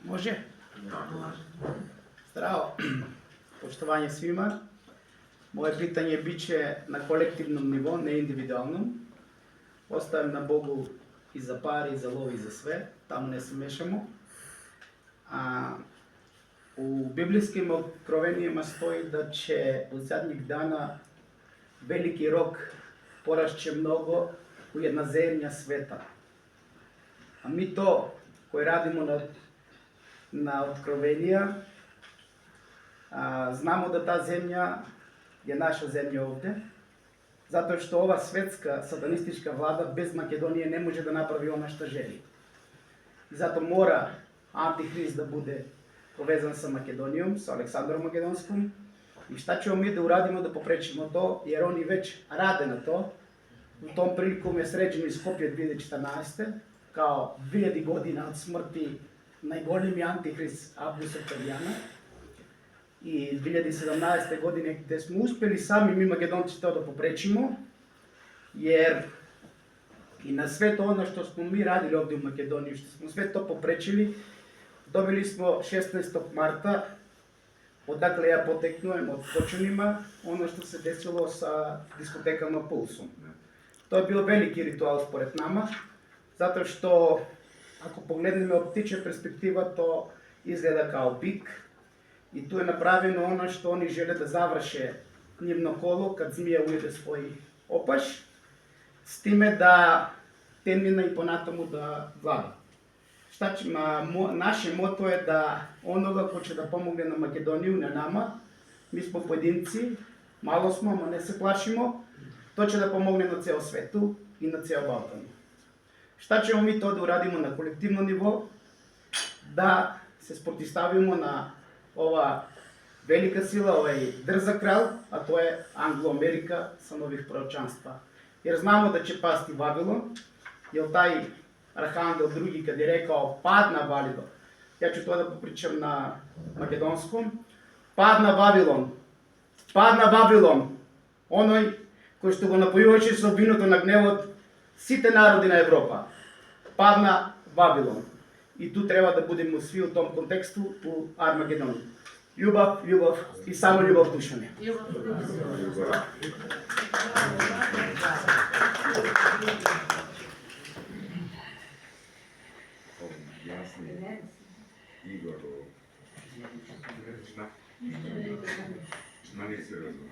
Može? Zdravo. Poštovanje svima. Moje pitanje bit će na kolektivnom nivou, ne individualnom. Ostavim na Bogu i za pari, i za lov, i za sve. Tamo ne se mešamo. U biblijskim otkrovenijima stoji da će od zadnjih dana veliki rok porašće mnogo u jedna zemlja sveta. A mi to koji radimo na otkrovenija, znamo da ta zemlja je naša zemlja ovde, zato što ova svetska satanistička vlada bez Makedonije ne može da napravi ono što želi. I zato mora Antihrist da bude povezan sa Makedonijom, sa Aleksandrom Makedonskom. I šta ćemo mi da uradimo da poprečimo to, jer oni već rade na to. U tom prilikom je sređeno iz Skopje 2014. kao 2000 godina od smrti najgolemi Antihrist Abusa Oktavijana. I 2017. godine gde smo uspeli sami mi Makedonci to da poprečimo, jer i na sve to ono što smo mi radili ovdje u Makedoniji, što smo sve to poprečili, dobili smo 16. marta, odakle ja poteknujem od Kočanima, ono što se desilo sa diskotekama Pulsom. To je bio veliki ritual spored nama, zato što ako poglednemo od ptiče perspektiva, to izgleda kao pik. I tu je napravljeno ono što oni žele da završe njivno kolo kad zmija ujede svoj opaš, s time da temina i ponata mu da vlada. Naše moto je da onoga ko će da pomogne na Makedoniju, na nama, mi smo pojedinci, malo smo, ma ne se plašimo, to će da pomogne na ceo svetu i na ceo Balkanu. Šta ćemo mi to da uradimo na kolektivnom nivou? Da se protivstavimo na ova velika sila, ovaj drzak kralj, a to je Anglo-Amerika sa novih proročanstva. Jer znamo da će pasti Vavilon, jer taj Arhangel drugi kad je rekao pad na Vavilon, ja ću to da popričam na makedonskom, pad na Vavilon, onoj koji što го napojuvаше sa виното на гневот сите народи на Европа, pad na Vavilon. I tu treba da budemo svi u tom kontekstu u Armagedonu. Ljubav, ljubav i samo ljubav dušane. Igoru, šta nisi razumio?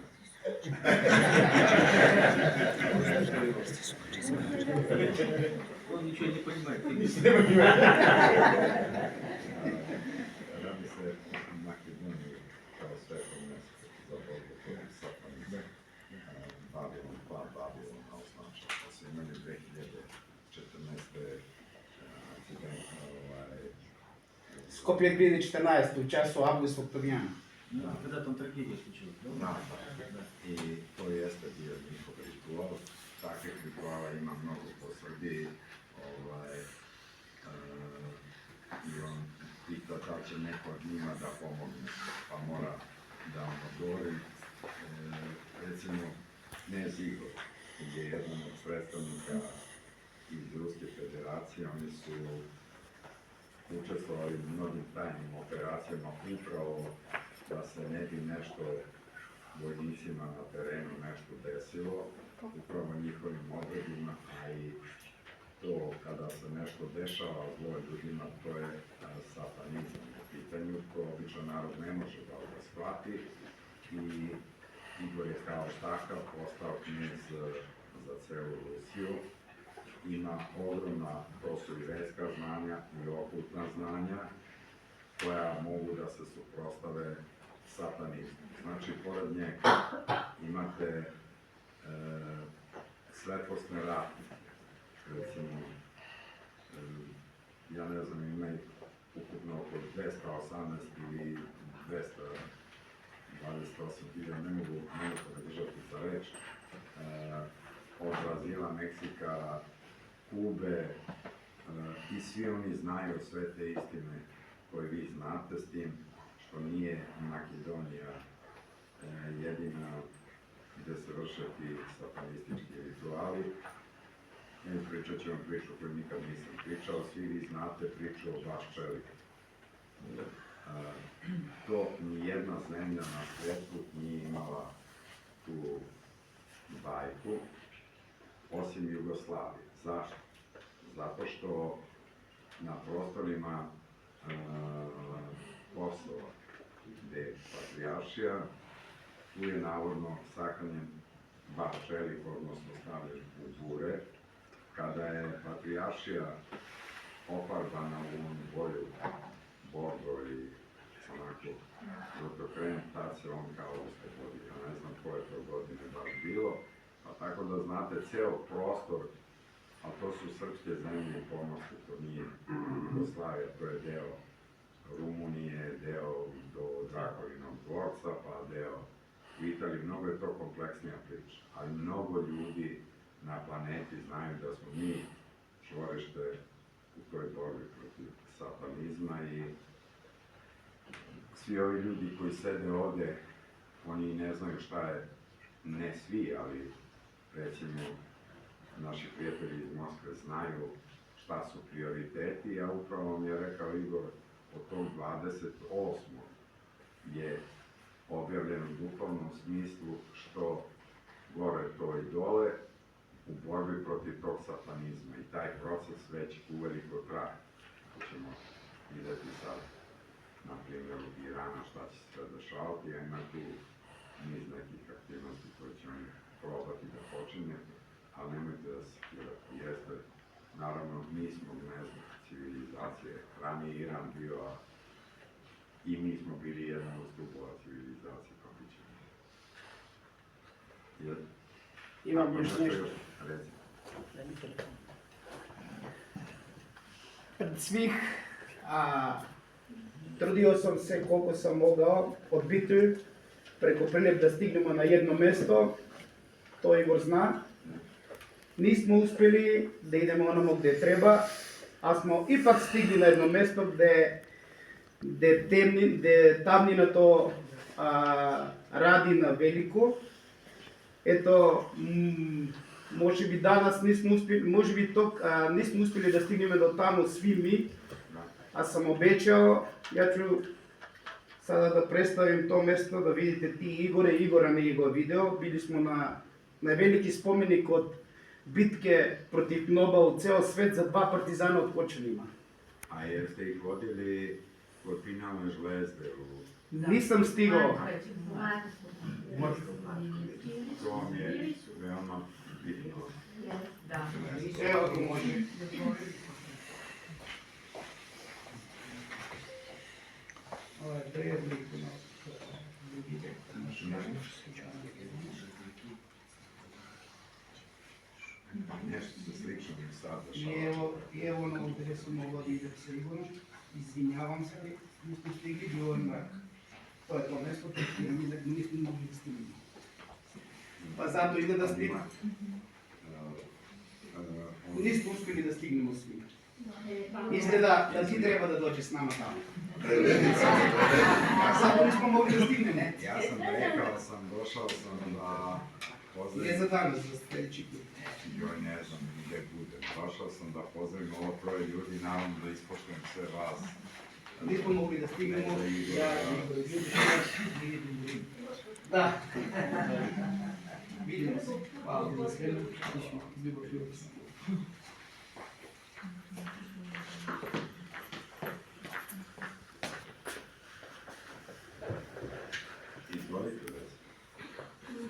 Он ничего не понимает. Radi se Makedoniju kao svetom mjestu za borbu protiv satanizma. Babilon, pad Babilona označa. To su imali 2014. Skopje 2014. u času Augusta Oktavijana. Да, когда там трагедия случилась, да? Da. I to jeste bio njihov ritual. Takvih rituala ima mnogo po Srbiji. I on pita da će neko od njima da pomogne, pa mora da vam odgovorim. Recimo, Knez Igor je jedan od predstavnika iz Ruske federacije, oni su učestvovali u mnogim tajnim operacijama upravo da se ne bi nešto vojnicima na terenu nešto desilo, upravo njihovim odredima, a i to kada se nešto dešava zlo ljudima, to je satanizam u pitanju, to običan narod ne može da ga shvati i Igor je kao takav postao knez za celu Rusiju. Ima ogromna, to su i verska znanja i okultna znanja koja mogu da se suprotstave satanizmu. Znači, pored njega imate svetlosne ratnike. Recimo, ja ne znam, ima ih ukupno oko 218 ili 228.000, ne mogu da držati za reč, od Brazila, Meksika, Kube, i svi oni znaju sve te istine koje vi znate, s tim što nije Makedonija jedina gde se vrše ti satanistički rituali. Pričat ću vam priču koju nikad nisam pričao, svi vi znate priču o Baš Čeliku. to nijedna zemlja na svijetu nije imala tu bajku, osim Jugoslavije. Zašto? Zato što na prostorima Kosova, gde je patrijaršija, tu je navodno sahranjen bar čelik, odnosno stavljen u bure. Kada je patrijaršija ofarbana u onu boju bordo i onako žutokren, tad se on kao oslobodio. Ja ne znam koje to godine baš bilo, pa tako da znate, ceo prostor, a to su srpske zemlje i pomorske, to nije Jugoslavija, to je deo Rumunije, deo do Dragovinog dvorca, pa deo u Italiji. Mnogo je to kompleksnija priča, ali mnogo ljudi na planeti znaju da smo mi čvorište u toj borbi protiv satanizma i svi ovi ljudi koji sede ovde, oni ne znaju šta je, ne svi, ali recimo naši prijatelji iz Moskve znaju šta su prioriteti, a upravo mi je rekao Igor, od tog 28. je objavljeno u duhovnom smislu što gore to i dole u borbi protiv tog satanizma i taj proces već uveliko traje. To ćemo videti sad na primjeru Irana šta će se sve dešavati, a ima tu niz nekih aktivnosti koje će oni probati da počinje, ali nemojte da se sekirate. Jeste, naravno, mi smo gnezdo civilizacije, ranije Iran bio, a i mi smo bili jedan od stupova civilizacije, pa bit ćemo. Imam još nešto. Reci. Pred svih, trudio sam se koliko sam mogao od Bitolj preko Prilep da stignemo na jedno mesto, to Igor zna. Nismo uspjeli da idemo onamo gdje treba, a smo ipak stigli na jedno mesto gdje tamnina to radi na veliko. Eto, може би danas nismo uspjeli, može bi nismo uspjeli da stignemo do tamo svi mi, a sam obećao, ja ću sada da predstavim to mesto, da vidite ti Igora ne ga video. Bili smo na veliki spomenik od bitke protiv Noba u ceo svet za 2 partizana od Kočanima. A jeste ih vodili kod finalne žlezde u... Nisam stigao. To mi je veoma bitno. Evo to može. Ovo je predlik. Nešto se slično mi sad dešava. Evo ono gdje sam mogao da idem sa Igorom. Izvinjavam se, nismo stigli, bilo je mrak. To je to mesto, jer mi nismo mogli da stignemo. Pa zato ide da stignemo. Nismo uspjeli da stignemo svi. Izgleda da ti treba da dođe s nama tamo. Zato nismo mogli da stignemo. Ja sam rekao, došao sam da pozdravim... Je za danas, za sljedeći put. Joj, ne znam gdje budem. Došao sam da pozdravim ovo troje ljudi, naravno da ispoštujem sve vas. Nismo mogli da stignemo. Da. Vidimo se. Hvala za sve. Ljubav.